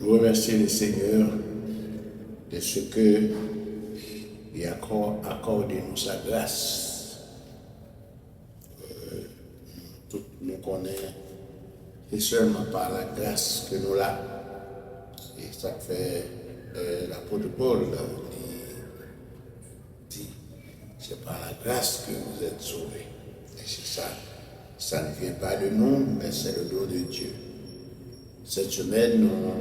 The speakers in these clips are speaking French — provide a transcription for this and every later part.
Nous remercions le Seigneur de ce que il a accordé nous sa grâce. Tout nous connaît, c'est seulement par la grâce que nous l'avons. Et ça fait l'apôtre Paul dit, c'est par la grâce que vous êtes sauvés. Et c'est ça, ça ne vient pas de nous, mais c'est le don de Dieu. Cette semaine, nous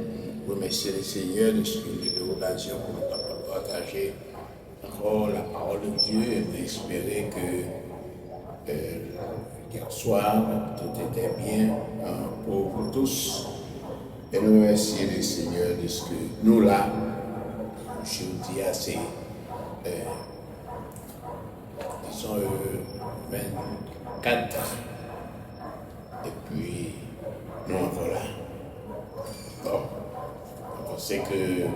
remercions le Seigneur de ce qu'il nous donne l'occasion pour nous partager encore la parole de Dieu et nous espérer que hier soir, tout était bien pour vous tous. Et nous remercions le Seigneur de ce que nous là, je vous dis assez, disons 24 et puis nous en voilà. Bon, on sait que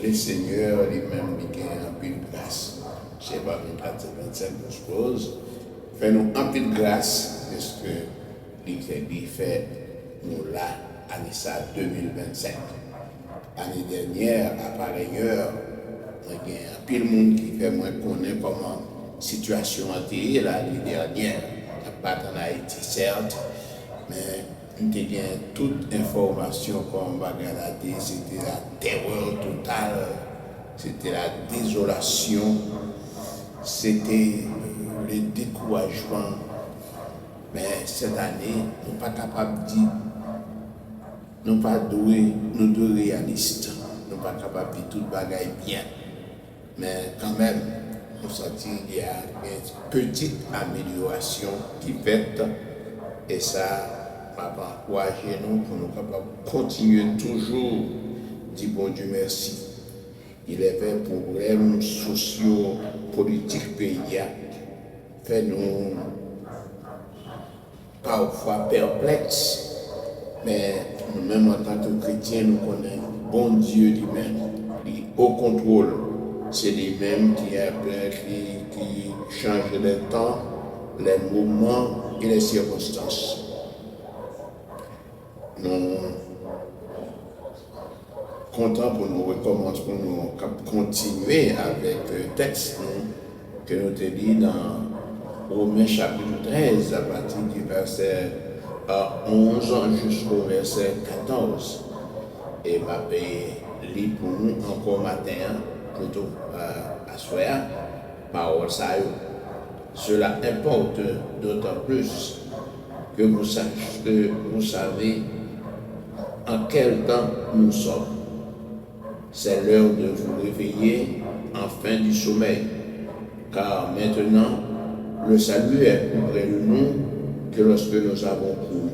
le Seigneur lui-même il a un peu de grâce. Je ne sais pas 24 et 25 je suppose. Fait-nous un peu de grâce de ce que il fait nous là, année ça 2025. L'année dernière, à pareille heure, il y a un peu de monde qui fait moins connaître comment la situation a été l'année dernière. Pas en Haïti, certes, mais nous avons toute information qu'on va regarder, c'était la terreur totale, c'était la désolation, c'était le découragement. Mais cette année, nous ne sommes pas capables de dire, nous ne sommes pas nous réalistes, nous ne sommes pas capables de dire tout le bagaille bien. Mais quand même, nous sentons qu'il y a une petite amélioration qui fait, et ça va encourager nous pour nous capables de continuer toujours dire bon Dieu merci. Il est fait problèmes sociaux, politiques pays, fait nous parfois perplexes, mais nous-mêmes en tant que chrétiens, nous connaissons bon Dieu lui-même, il est au contrôle. C'est lui-même qui change les temps, les moments et les circonstances. Nous contents pour nous recommencer, pour nous continuer avec le texte que nous te dit dans Romains chapitre 13 à partir du verset 11 jusqu'au verset 14. Et ma lit pour nous encore matin, plutôt à soir, parole ça. Cela importe d'autant plus que vous savez en quel temps nous sommes. C'est l'heure de vous réveiller enfin du sommeil, car maintenant le salut est plus près de nous que lorsque nous avons couru.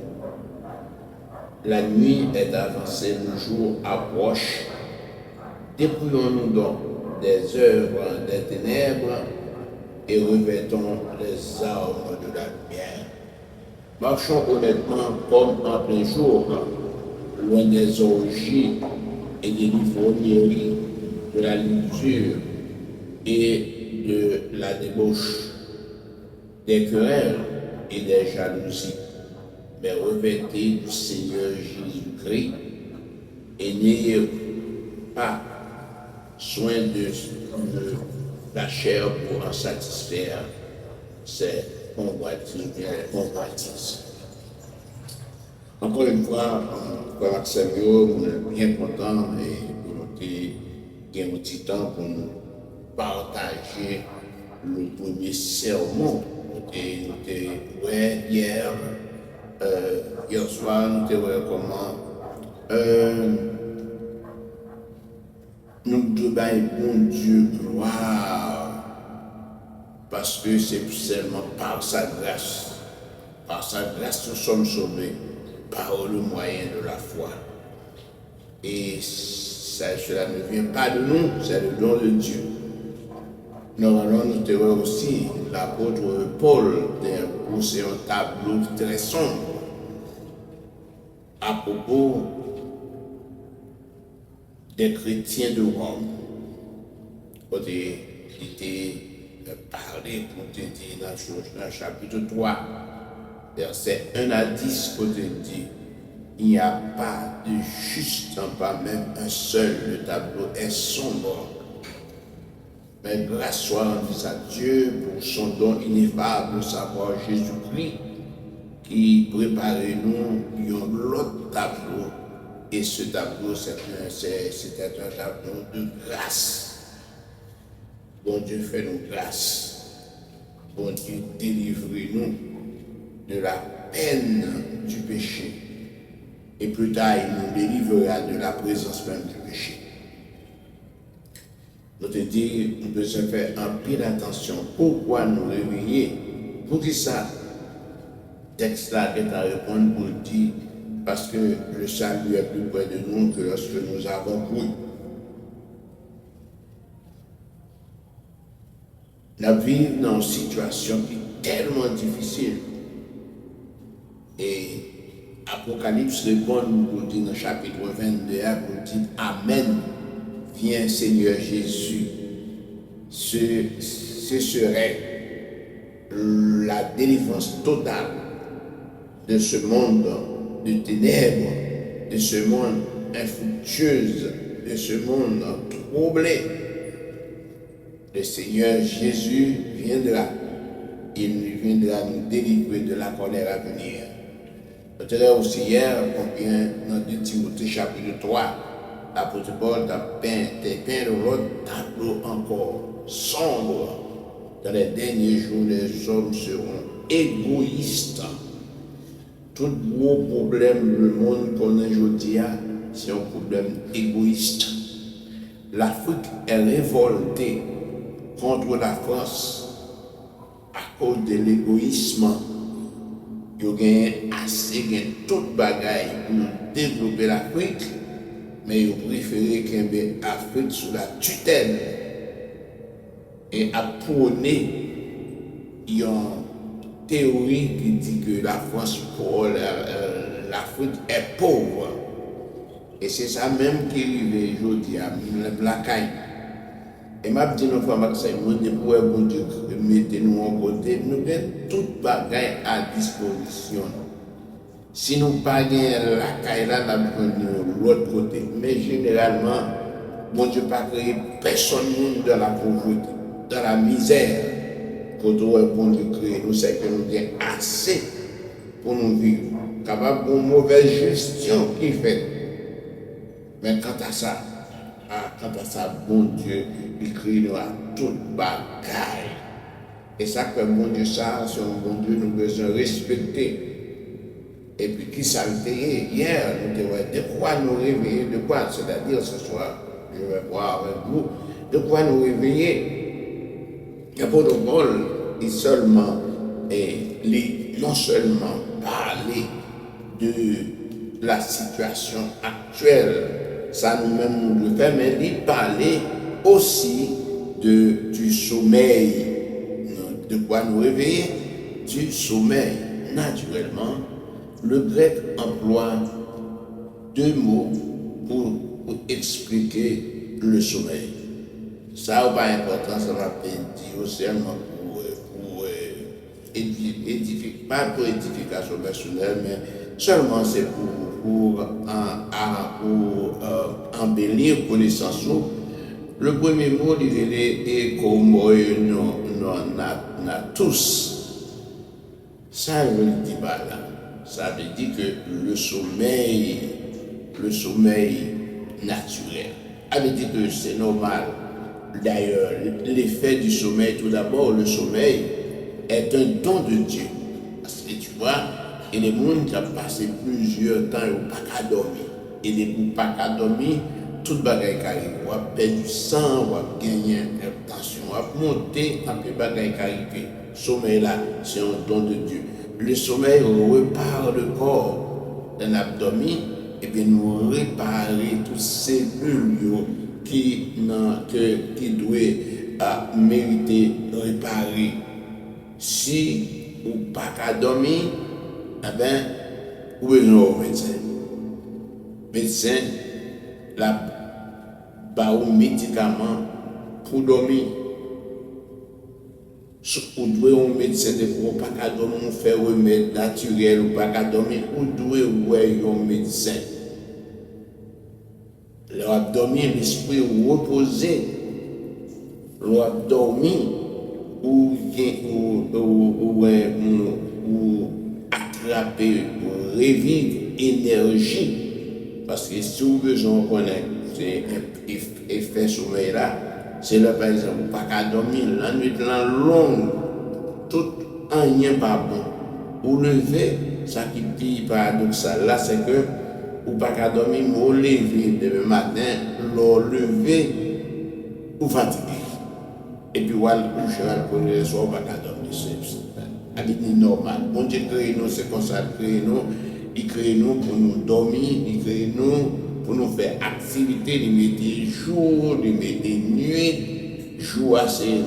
La nuit est avancée, le jour approche. Dépouillons-nous donc des œuvres des ténèbres et revêtons les armes de la lumière. Marchons honnêtement comme en plein jour, loin des orgies et des l'ivrognerie, de la luxure et de la débauche, des querelles et des jalousies, mais revêtez du Seigneur Jésus-Christ et n'ayez pas soin de la chair pour en satisfaire ses convoitises. Encore une fois, comme Axelio, on est bien content et pour nous gagner un petit temps pour nous partager le premier sermon. Hier soir, nous te voyons comment nous devons bon Dieu gloire parce que c'est seulement par sa grâce. Par sa grâce, nous sommes sauvés par le moyen de la foi. Et cela ne vient pas de nous, c'est le don de Dieu. Nous allons nous trouver aussi l'apôtre Paul c'est un tableau très sombre à propos des chrétiens de Rome. Il était parlé, pour te dire, dans le chapitre 3, verset 1 à 10, pour te dire, Il n'y a pas de juste, pas même un seul. Le tableau est sombre. Mais grâce soit rendue à Dieu pour son don ineffable, savoir Jésus-Christ, qui prépare nous l'autre tableau. Et ce tableau, c'était un tableau de grâce. Bon Dieu fait nous grâce. Bon Dieu délivre-nous de la peine du péché. Et plus tard, il nous délivrera de la présence même du péché. Nous te disons, nous devons faire un peu d'attention. Pourquoi nous réveiller? Pour dire ça, texte là est à répondre pour dire, parce que le salut est plus près de nous que lorsque nous avons cru. Nous vivons dans une situation qui est tellement difficile. Et Apocalypse répond pour dire dans le chapitre 22, pour dire Amen. Viens Seigneur Jésus. Ce serait la délivrance totale de ce monde de ténèbres, de ce monde infructueux, de ce monde troublé. Le Seigneur Jésus viendra. Il viendra nous délivrer de la colère à venir. Nous avons aussi hier, combien dans 2 Timothée chapitre 3, l'apôtre Paul a peint l'autre tableau encore sombre. Dans les derniers jours, les hommes seront égoïstes. Tout gros problème le monde connaît aujourd'hui, c'est un problème égoïste. L'Afrique est révoltée contre la France à cause de l'égoïsme. Il y a assez de toute bagaille pour développer l'Afrique, mais ils préfèrent qu'il y ait l'Afrique sous la tutelle et à prôner une théorie qui dit que la France pour l'Afrique est pauvre. Et c'est ça même qui arrive aujourd'hui à la caille. Et m'a dit une fois, Maxime, nous devons bon Dieu mettre nous en côté, nous avons toute bagaille à disposition. Si nous n'avons pas la caille là, nous avons l'autre côté. Mais généralement, bon Dieu n'a pas créé personne dans la pauvreté, dans la misère. Quand bon Dieu crée, nous savons que nous avons assez pour nous vivre. Capable de mauvaise gestion qui fait. Mais quant à ça, bon Dieu, il crée nous à toute bagaille. Et ça que bon Dieu, ça, c'est un bon Dieu, nous devons respecter. Et puis, qui ça a été hier, nous devons de quoi nous réveiller, de quoi, c'est-à-dire ce soir, je vais voir avec vous, de quoi nous réveiller. L'apôtre Paul est seulement, non seulement parler de la situation actuelle, ça nous-mêmes nous le fait, mais il parlait aussi du sommeil. De quoi nous réveiller? Du sommeil. Naturellement, le grec emploie 2 mots pour expliquer le sommeil. Ça n'a pas d'importance, ça va dire seulement pas pour édification personnelle, mais seulement c'est pour embellir connaissance. Le premier mot, il est comme tous. Ça veut dire pas là. Ça veut dire que le sommeil naturel. Ça veut dire que c'est normal. D'ailleurs, l'effet du sommeil, tout d'abord, le sommeil est un don de Dieu. Parce que tu vois, et les gens qui ont passé plusieurs temps au pas qu'à dormir. Et les gens pas qu'à dormir, tout le bagage qui arrive. On va perdre du sang, on va gagner une tension, on va monter, un peu de bagage qui arrive. Le sommeil là, c'est un don de Dieu. Le sommeil répare le corps d'un abdomen et bien nous réparer toutes ces cellules qui doivent mériter réparer. Si ou pas qu'à dormir, eh bien, où besoin au médecin. Médecin, la ba ou médicament pour dormir. Ou doit un médecin de pour pas qu'à dormir faire remède naturel ou pas qu'à dormir ou doit ouais un médecin. L'abdomen l'esprit reposé, l'abdomen ou attraper ou revivre énergie parce que si vous besoin de connaître c'est un effet sommeil là. C'est là, par exemple, pas qu'à dormir, la nuit longue, tout en rien pas bon. Ou lever, ça qui est paradoxal là, c'est que, ou pas qu'à dormir, ou lever demain matin, l'eau lever, ou fatigué. Et puis, ou aller coucher, ou aller le soir, ou pas qu'à dormir, c'est normal. Bon Dieu crée nous, c'est comme ça, il crée nous pour nous dormir, il crée nous pour nous faire activité, de mettre jour, de mettre nuit, jour assez,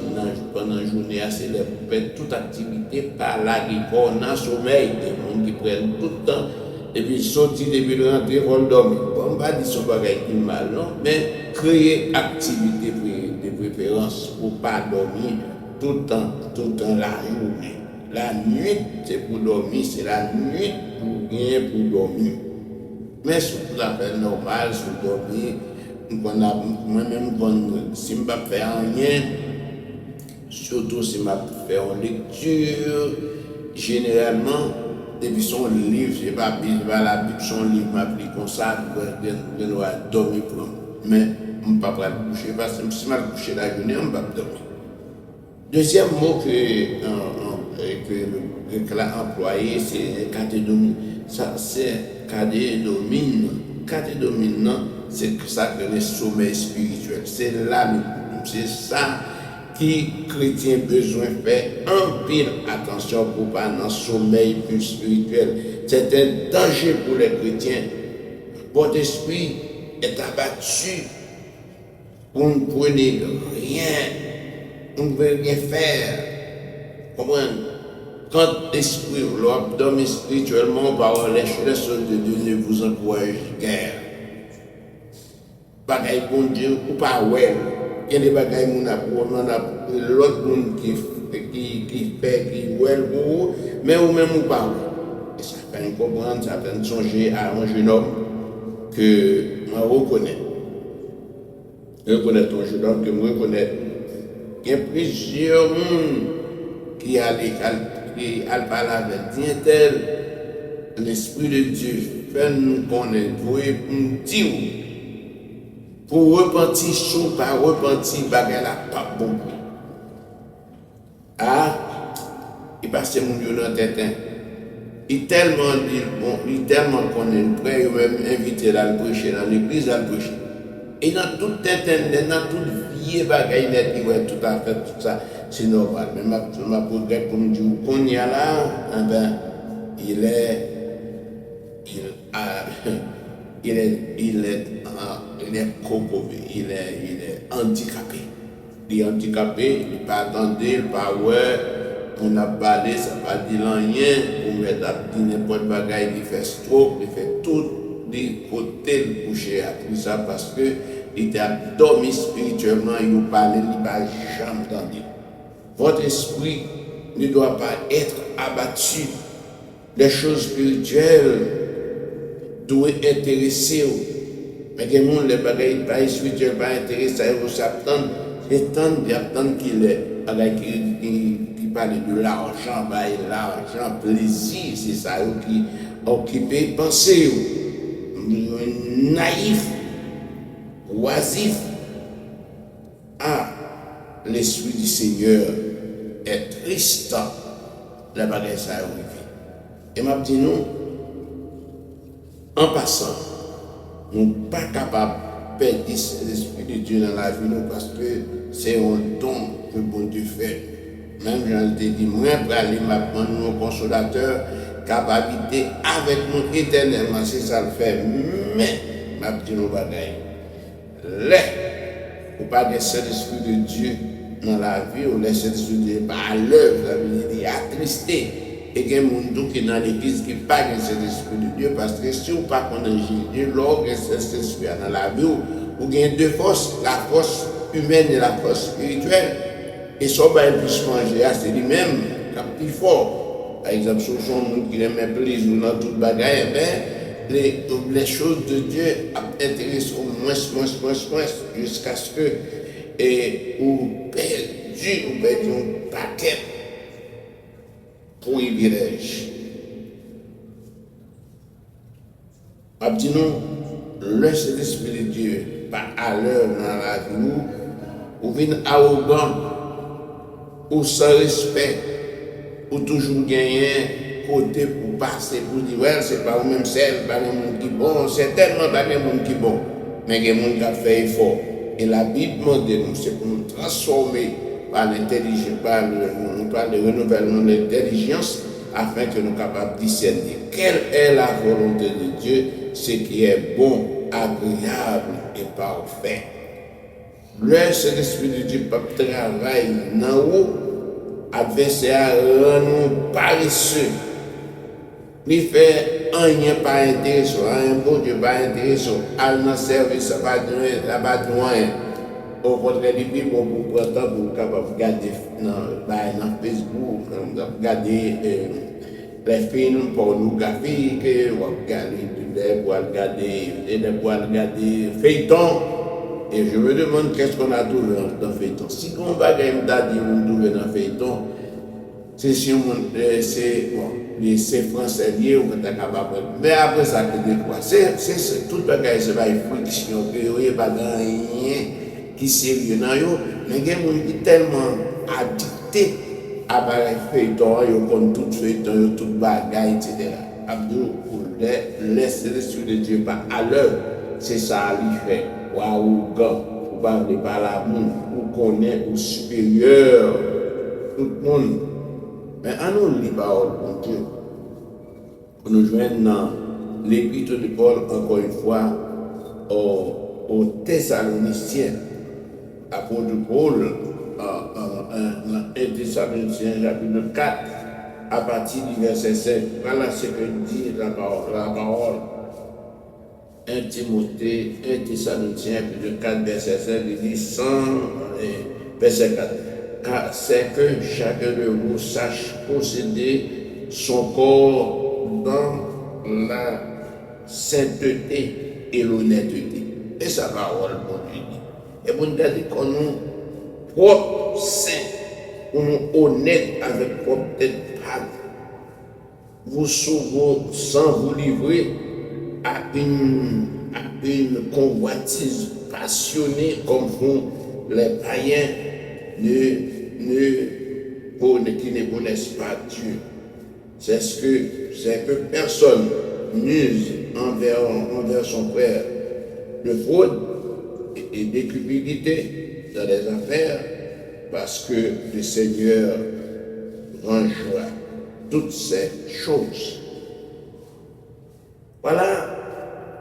pendant la journée assez, pour faire toute activité par là, qui corps dans le sommeil, des gens qui prennent tout le temps, et puis sortir depuis le rentrer pour dormir. Bon, on va dire son bagage qui mal, non, mais créer activité de préférence pour ne pas dormir tout le temps la journée. La nuit, c'est pour dormir, c'est la nuit pour rien pour dormir. Mais c'est tout à fait normal, si vous dormez, moi-même, si je ne fais pas rien, surtout si je fais en lecture, généralement, depuis son livre, je ne sais pas la Bible, son livre m'applique comme ça, je dois dormir pour moi. Mais je ne peux pas me coucher, parce que si je me couche la journée, je ne peux pas dormir. Deuxième mot que le grec a employé, c'est catédomine. Ça, c'est catédomine. Catédomine, c'est ça que le sommeil spirituel. C'est là, c'est ça qui chrétien besoin de faire un pile attention pour pas dans le sommeil plus spirituel. C'est un danger pour les chrétiens. Votre esprit est abattu. Vous ne prenez rien. On ne peut rien faire. Comprenez? Quand l'esprit, l'abdomen spirituellement, par les choses de Dieu ne vous encourage guère. Bagaille bon Dieu, ou pas ouais. Il y a des bagailles mon l'autre monde qui fait, qui ouais pour mais ou même ou pas. Et ça fait comprendre, ça fait songer à un jeune homme que je reconnais. Je reconnais un jeune homme que je reconnais. Il y a plusieurs mondes qui allaient parler avec Dieu tel l'Esprit de Dieu fait nous connaître pour repentir chaud, par repentir bagarre la pas bon. Ah, il passe mon Dieu dans la tête. Il tellement dit bon, il tellement connaît le prêt, il même invité à le prêcher dans l'église à le prêcher. Et dans toute tête, dans toute vie, bagaille net, il va tout à fait tout ça, c'est normal. Mais ma progrès pour me dire qu'on y a là, eh ben, il est corrompu, il est handicapé. Il est handicapé, il n'est pas attendu, il n'est pas ouais, on a parlé, ça ne va dire rien, on met n'importe quoi, il fait stroke, il fait tout des côtés le coucher à tout ça parce que il était dormi spirituellement, il nous parlait, il n'a jamais entendu. Votre esprit ne doit pas être abattu. Les choses spirituelles doivent intéresser. Mais que monde les bagailles pas spirituels pas intéressés, ils s'attendent, ils attendent qu'il est qui parle de l'argent, l'argent, plaisir, c'est ça qui occupe penser. Naïf, oisif. Ah, l'esprit du Seigneur est triste. La bagaille ça arrive. Et m'a dit nous, en passant, nous ne sommes pas capables de perdre l'esprit de Dieu dans la vie parce que c'est un don que bon Dieu fait. Même j'en ai dit, moi, pour aller m'apprendre nos consolateurs, capacité avec nous éternellement, c'est ça le fait. Mais, ma petite bagaille, ou pas de Saint-Esprit de Dieu dans la vie, ou le Saint-Esprit de Dieu pas à l'œuvre, ça veut dire attristé. Et il y a des gens qui sont dans l'église qui n'ont pas de Saint-Esprit de Dieu, parce que si vous ne pas connaissez Jésus, lors que Saint-Esprit dans la vie, vous avez deux forces, la force humaine et la force spirituelle. Et ça va plus manger, c'est lui-même qui est plus fort. Par exemple, si on monde qui aime plaisir dans toute bagaille, les choses de Dieu intéressent au moins, jusqu'à ce que ou perdu un paquet privilèges. Nous, le Saint-Esprit de Dieu, pas à l'heure dans la vie, ou vient arrogant, ou sans respect, ou toujours gagner côté pour passer, pour dire, ouais, c'est pas vous même c'est pas le monde qui est bon, c'est tellement pas le monde qui est bon, mais il y a des gens qui ont fait effort. Et la Bible demande nous, c'est pour nous transformer par l'intelligence, par le renouvellement de l'intelligence, afin que nous soyons capables de discerner quelle est la volonté de Dieu, ce qui est bon, agréable et parfait. Le Saint-Esprit de Dieu peut travailler dans nous, adversaire nous paresseux. Il fait rien pas intéressant, un bon Dieu pas intéressant, à notre service, ça va de rien. Au contraire, les Bibles, on peut prendre temps pour regarder dans Facebook, regarder les films pornographiques, pour regarder feuilletons. Et je me demande qu'est-ce qu'on a trouvé dans feuilleton. Si on va regarder trouver dans feuilleton, c'est c'est français lié ou qu'on est capable. Mais après ça, c'est tout le bagage, c'est pas une friction, il n'y a pas rien qui est sérieux dans eux. Mais il y a des gens qui sont tellement addictés à les feuilletons, ils ont tout feuilleton, tout bagage, etc. Abdou, laissez l'Esprit de Dieu pas à l'heure, c'est ça lui fait. Waouh, gars, vous parlez par l'amour, vous connaissez au supérieur, tout le monde. Mais à nous, les paroles de Dieu, pour nous joindre dans l'épître de Paul, encore une fois, aux Thessaloniciens. Apôtre Paul, dans 1 Thessaloniciens, chapitre 4, à partir du verset 7, voilà ce que dit la parole. 1 Timothée, 1 Thessaloniciens, chapitre 4, verset 7, il dit verset 4. Car c'est que chacun de vous sache posséder son corps dans la sainteté et l'honnêteté. Et sa parole, bon Dieu dit. Et pour nous dire qu'on nous propre saint, qu'on nous honnête avec propre tête, vous sauvez sans vous livrer à une convoitise passionnée comme font les païens qui ne connaissent pas Dieu. C'est que personne n'use envers son frère de fraude et d'écupidité dans les affaires, parce que le Seigneur rangera toutes ces choses. Voilà,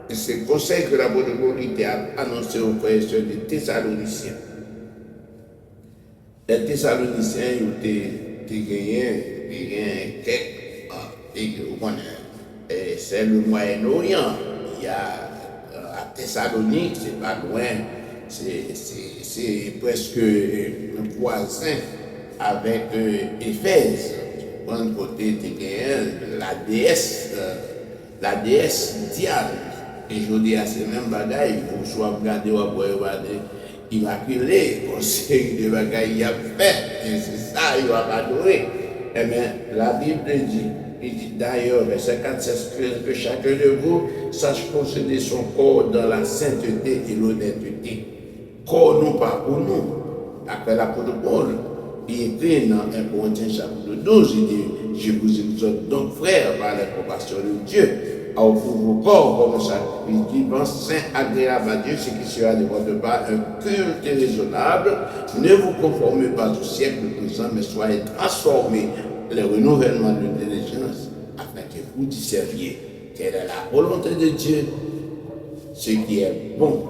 c'est le conseil que la bonne volonté a annoncé aux frères et sœurs des Thessaloniciens. Les Thessaloniciens, ils ont gagné quelques, c'est le Moyen-Orient. Il y a à Thessalonique, c'est pas loin, c'est presque un voisin avec Éphèse. D'un côté, la déesse Diane. Et je dis à ces mêmes bagailles, il faut soit regarder ou regarder. Immaculé, conseil de bagaille il a fait, et c'est ça, il va adorer. Eh bien, la Bible dit d'ailleurs, verset 4, c'est que chacun de vous sache posséder son corps dans la sainteté et l'honnêteté. Corps non pas pour nous. Après l'apôtre Paul, il écrit dans 1 Corinthiens chapitre 12, il dit, je vous exhorte donc frères par la compassion de Dieu, à offrir vos corps comme sacrifice vivant, saint, agréable à Dieu, ce qui sera de votre part un culte raisonnable. Ne vous conformez pas au siècle présent, mais soyez transformés le renouvellement de l'intelligence, afin que vous discerniez quelle est la volonté de Dieu, ce qui est bon,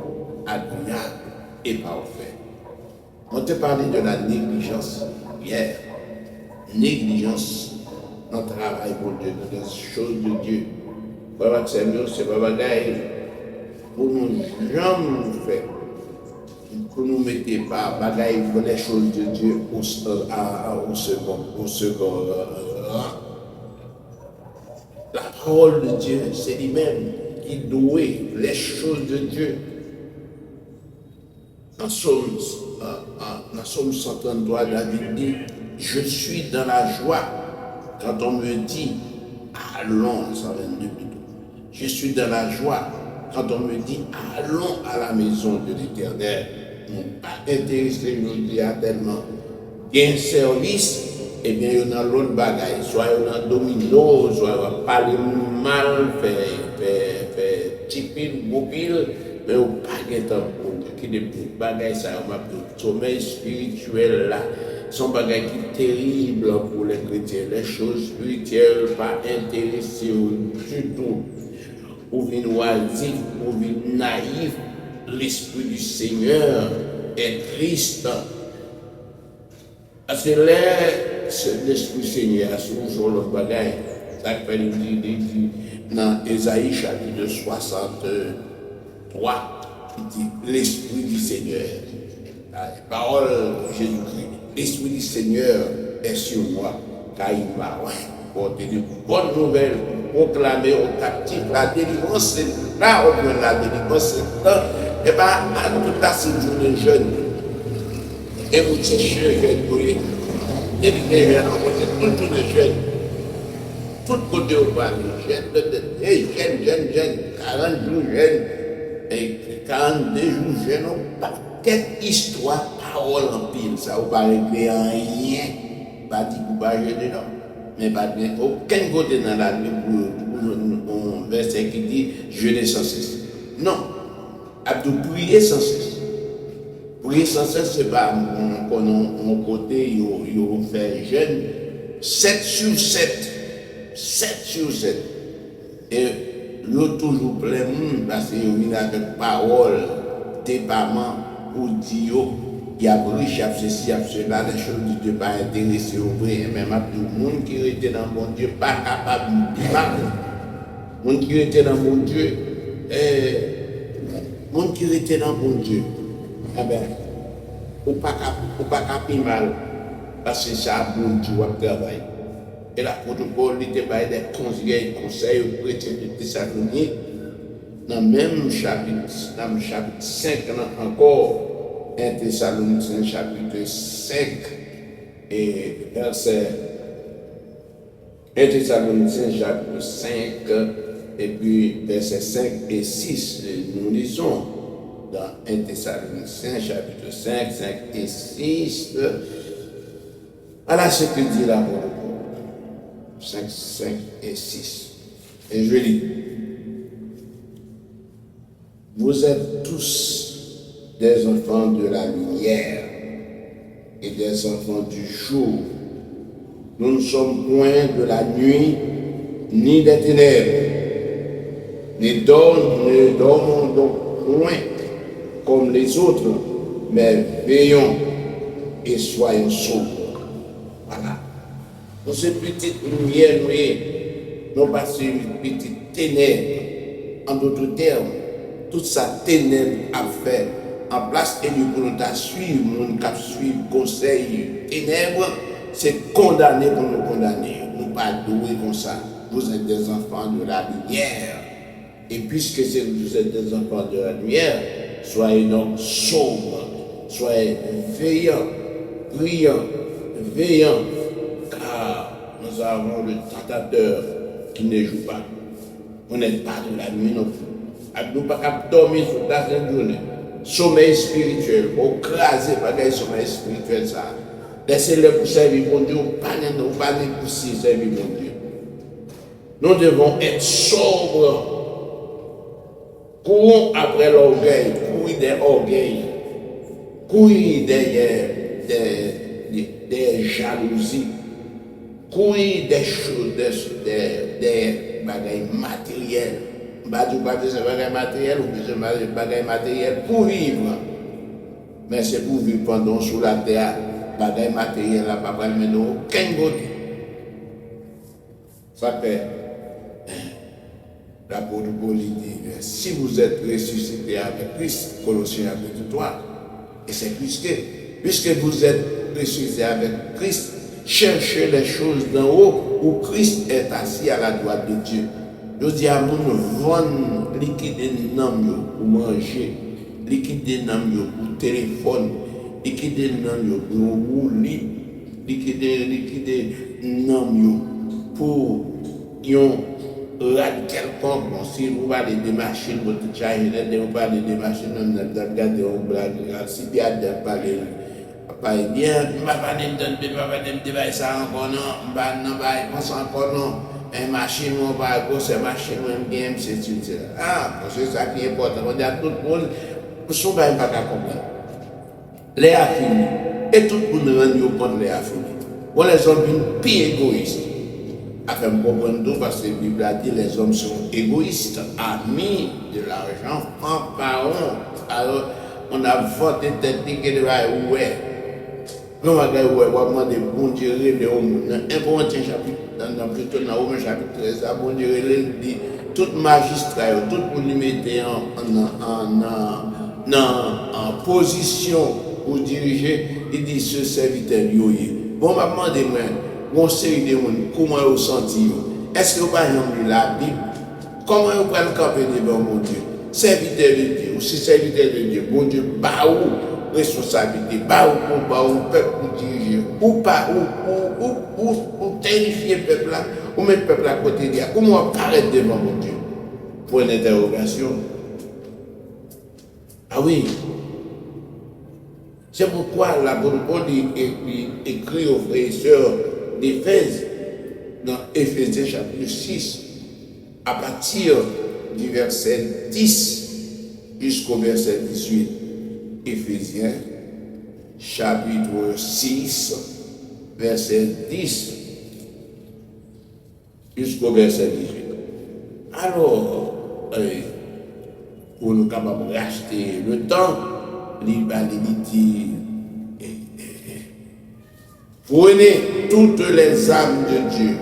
agréable et parfait. On te parlait de la négligence hier. Négligence dans le travail pour Dieu, dans les choses de Dieu. Voilà, c'est pas bagaille pour nous jamais faire. pour nous mettre pas bagaille pour les choses de Dieu au second rang. La parole de Dieu, c'est lui-même qui doit les choses de Dieu. Dans Somme 133, David dit, je suis dans la joie quand on me dit, allons, 122 plutôt. Je suis dans la joie quand on me dit, allons à la maison de l'Éternel. Pas intéressé, je dis tellement. Il y a un service, et bien il y a l'autre bagaille, soit il y a un domino, soit il y a parler mal, faire tipil, mobile, mais il n'y a pas de temps pour qui des bagailles, ça m'a dit, sommeil spirituel là, sont bagailles qui terribles pour les chrétiens, les choses spirituelles pas intéressées du tout. Ou bien oisif, ou bien naïf, l'esprit du Seigneur est triste. Parce que l'esprit du Seigneur a sur le bagaille, ça fait dans Ésaïe chapitre 63. Il dit l'Esprit du Seigneur, la parole de Jésus-Christ, l'Esprit du Seigneur est sur moi, car il m'a porté de bonnes nouvelles, proclamer aux captifs la délivrance, c'est là où on a la délivrance, c'est là, et bien, à toute la séjourne jeune, et vous cherchez jeune, et les jeunes, tout les jeunes, tout côté au bas, jeunes, 40 jours jeunes, et 42 jours jeunes, quelle histoire, parole en pile, ça vous paraît créer en rien, pas dit pour pas jeter dedans, mais pas bien, aucun côté dans la Bible pour un verset qui dit jeûner sans cesse. Non, Abdou prier sans cesse. Prier sans cesse, c'est pas mon côté, il fait jeûne 7 sur 7. 7 sur 7. Et il y a toujours plein de monde parce qu'il y a avec parole, départ pour dire il y a riche, il y a ceci, il y a cela, les choses de Dieu pas intéressées au vrai. Même tout le monde qui était dans mon Dieu, pas capable de parler. Le monde qui était dans mon Dieu, le monde qui était dans mon Dieu, eh bien, ou pas capable mal, parce que ça, bon Dieu, va travailler. Et l'apôtre Paul était par des conseils aux chrétiens de Thessalonique, dans le même chapitre 5, encore, 1 Thessaloniciens chapitre 5, et verset 1 Thessaloniciens chapitre 5, et puis versets 5 et 6, nous lisons dans 1 Thessaloniciens chapitre 5, 5 et 6, voilà ce que dit l'apôtre Paul, 5 et 6. Et je lis, vous êtes tous des enfants de la lumière et des enfants du jour. Nous ne sommes point de la nuit ni des ténèbres. Ne dormons donc point comme les autres, mais veillons et soyons sobres. Voilà. Dans cette petite lumière, nous pas une petite ténèbre. En d'autres termes, toute sa ténèbre a fait en place et nous pour nous suivre, nous cap suivre conseil ténèbres, c'est condamné pour nous condamner. Nous pas doués comme ça. Vous êtes des enfants de la lumière. Et puisque vous êtes des enfants de la lumière, soyez donc sobres, soyez veillants, veillants, car nous avons le tentateur qui ne joue pas. Vous n'êtes pas de la nuit non plus. Nous ne pouvons pas dormir sur la journée. Sommeil spirituel, écraser par le sommeil spirituel ça. Laissez-le pour servir mon Dieu, pas pour servir mon Dieu. Nous devons être sobres. Courons après l'orgueil, courir des orgueils, courir des jalousies, courir des choses, des bagailles matérielles. Pas des bagailles matérielles ou des bagailles matérielles pour vivre. Mais c'est pour vivre pendant sous la terre, bagailles matérielles, là, pas vraiment aucun côté. Ça fait. L'apôtre Paul dit, si vous êtes ressuscité avec Christ, Colossiens chapitre 3, Et c'est puisque vous êtes ressuscité avec Christ, cherchez les choses d'en haut où Christ est assis à la droite de Dieu. Je dis à vous, vendre liquider nam pour manger, liquider nam pour téléphone, liquider nam pour rouler, liquider nam pour yon rad quelconque. Bon, si vous parlez des machines, vous parlez des machines, vous regardez un blague, si bien de parler. Pas bien, je ne vais pas ça encore non, je ne vais pas ça encore non. Une machine, on va go, c'est machine, on game, c'est tout. Ah, parce que c'est ça qui est important. On dit à tout le monde, son bail pas qu'à comprendre. Les a fini. Et tout le monde rend compte les a fini. On les hommes sont plus égoïstes. Afin de comprendre parce que la Bible a dit les hommes sont égoïstes, amis de l'argent, fanfarons. Alors, on a voté tête que de ouais. Non, on va demander bon Dieu, les hommes. Un bon chapitre, dans plutôt dans Romains chapitre 13, bon Dieu, il dit tout magistrat, tout le monde mettait en position pour diriger, il dit ce serviteur yoye. Bon, je me demande, bon série de monde, comment vous sentez? Est-ce que vous avez lu la Bible? Comment vous pouvez le camper devant mon Dieu? Serviteur de Dieu, ou si serviteur de Dieu, bon Dieu, bah où? Responsabilité, bah ou peuple pour diriger, ou pas, ou terrifier le peuple là, ou mettre le peuple à côté de lui, comment apparaître devant mon Dieu? Pour une interrogation. Ah oui. C'est pourquoi l'apôtre Paul écrit aux frères et sœurs d'Éphèse, dans Éphésiens chapitre 6, à partir du verset 10 jusqu'au verset 18. Éphésiens chapitre 6, verset 10 jusqu'au verset 18. Alors, pour nous capables de racheter le temps, dit prenez toutes les âmes de Dieu.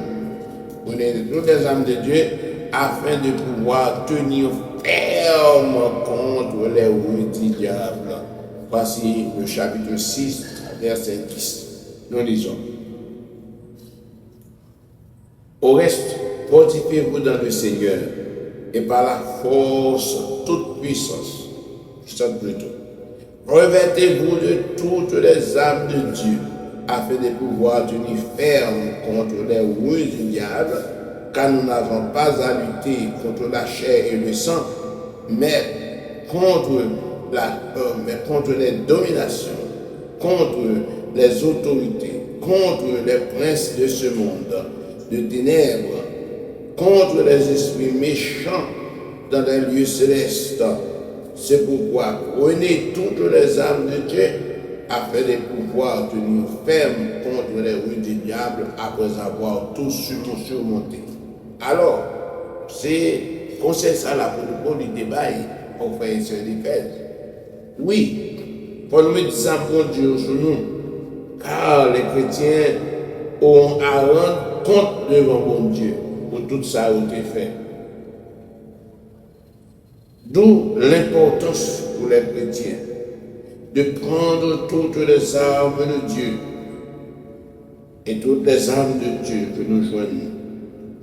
Prenez toutes les âmes de Dieu afin de pouvoir tenir ferme contre les roues du diable. Voici le chapitre 6, verset 10. Nous lisons. Au reste, fortifiez-vous dans le Seigneur et par la force toute puissance. Plutôt. Revêtez-vous de toutes les âmes de Dieu afin de pouvoir tenir ferme contre les ruses du diable, car nous n'avons pas à lutter contre la chair et le sang, mais contre les dominations, contre les autorités, contre les princes de ce monde, de ténèbres, contre les esprits méchants dans les lieux célestes. C'est pourquoi prenez toutes les âmes de Dieu afin de pouvoir tenir ferme contre les rues du diable après avoir tout surmonté. Alors, c'est conseil ça là pour le débat au frère et sœurs d'Éphèse. Oui, Paul me dit ça pour Dieu sur nous, car les chrétiens ont à rendre compte devant mon Dieu pour tout ça qui a été fait. D'où l'importance pour les chrétiens de prendre toutes les armes de Dieu et toutes les armes de Dieu que nous joignons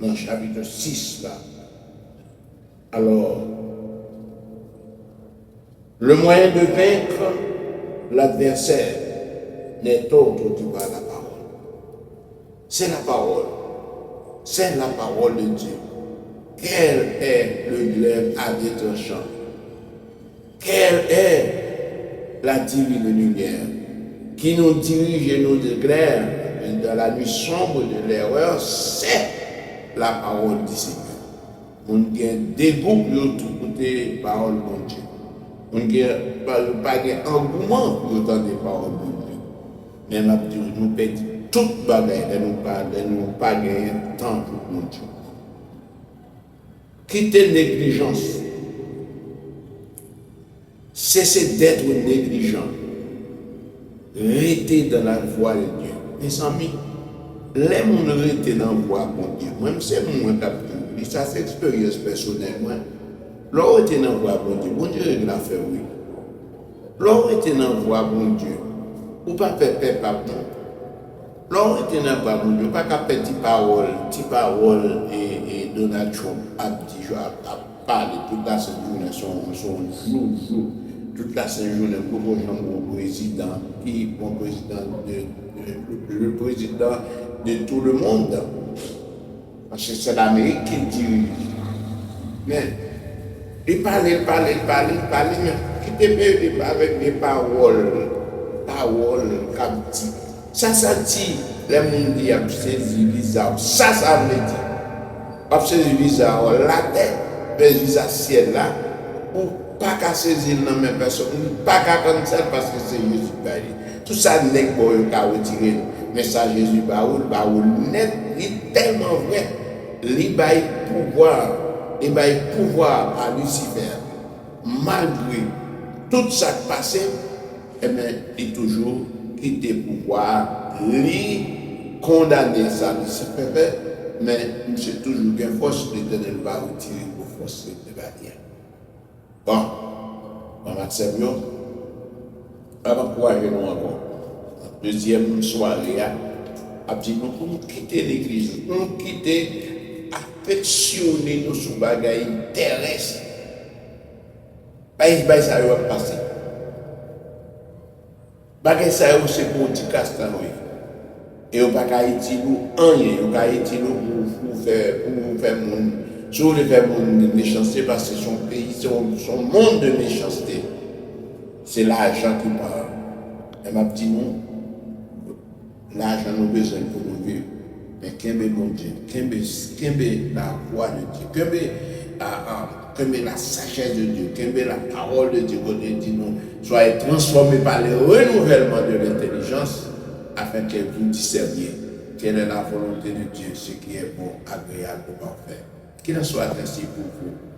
dans le chapitre 6 là. Alors, le moyen de vaincre l'adversaire n'est autre que par la parole. C'est la parole. C'est la parole de Dieu. Quel est le glaive à deux tranchants? Quelle est la divine lumière qui nous dirige et nous éclaire dans la nuit sombre de l'erreur? C'est la parole du Seigneur. On a des groupes pour écouter la parole de Dieu. On n'a pas d'engouement pour entendre les paroles de Dieu. Mais nous perdons toute bagaille et nous pas gagner temps pour mon Dieu. Quitter négligence. Cessez d'être négligent. Restez dans la voie de Dieu. Mes amis, les gens rester dans la voie de Dieu. Même c'est moi qui ça c'est expérience personnelle. Là, rester dans la voie de Dieu. Bon Dieu, il a fait oui. L'on était dans la voie, mon Dieu. Ou pas faire paix, pardon. L'on était dans la voie, mon Dieu. Pas qu'à faire petite parole et Donald Trump a dit, a parlé toute la journée, son jour. Toute la journée pour le président, qui est le président de tout le monde. Parce que c'est l'Amérique qui dirige. Mais il parlait, mais qui te met avec des paroles comme dit. Ça dit, les gens qui ont saisi bizarre. Ça veut dire. Pas saisi bizarre, la tête, mais bizarre ciel là, ou pas qu'à saisir dans même personne, pas qu'à comme ça parce que c'est Jésus qui parle. Tout ça n'est pas qu'à retirer. Mais ça, Jésus parle net, il est tellement vrai. Il bail pouvoir à Lucifer, malgré tout ça qui passait, eh bien, il toujours quitté pouvoir, lui condamner ça, Lucifer, mais c'est toujours qu'une force l'Éternel va retirer pour force de barrière. Bon, on va se faire, on va encourager nous encore. Deuxième soirée, à petit nous pour quitter l'église, pour quitter, affectionner nos sous-bagailles terrestres. Pas ça va passer. Bagay ça c'est pour petit castan oui. Et on pas Haïti nous rien, on Haïti nous pour faire monde, sur le faire monde de méchanceté parce que son pays, son monde de méchanceté. C'est l'argent qui parle. Et ma petite nous, l'argent nous besoin pour nous vivre. Mais qu'est-ce mon Dieu, qu'est-ce la voix de Dieu, qu'est-ce la sagesse de Dieu, qu'est-ce la parole de Dieu, qu'on dit nous, soyez transformés par le renouvellement de l'intelligence afin que vous discerniez quelle est la volonté de Dieu, ce qui est bon, agréable, parfait. Qu'il en soit ainsi pour vous.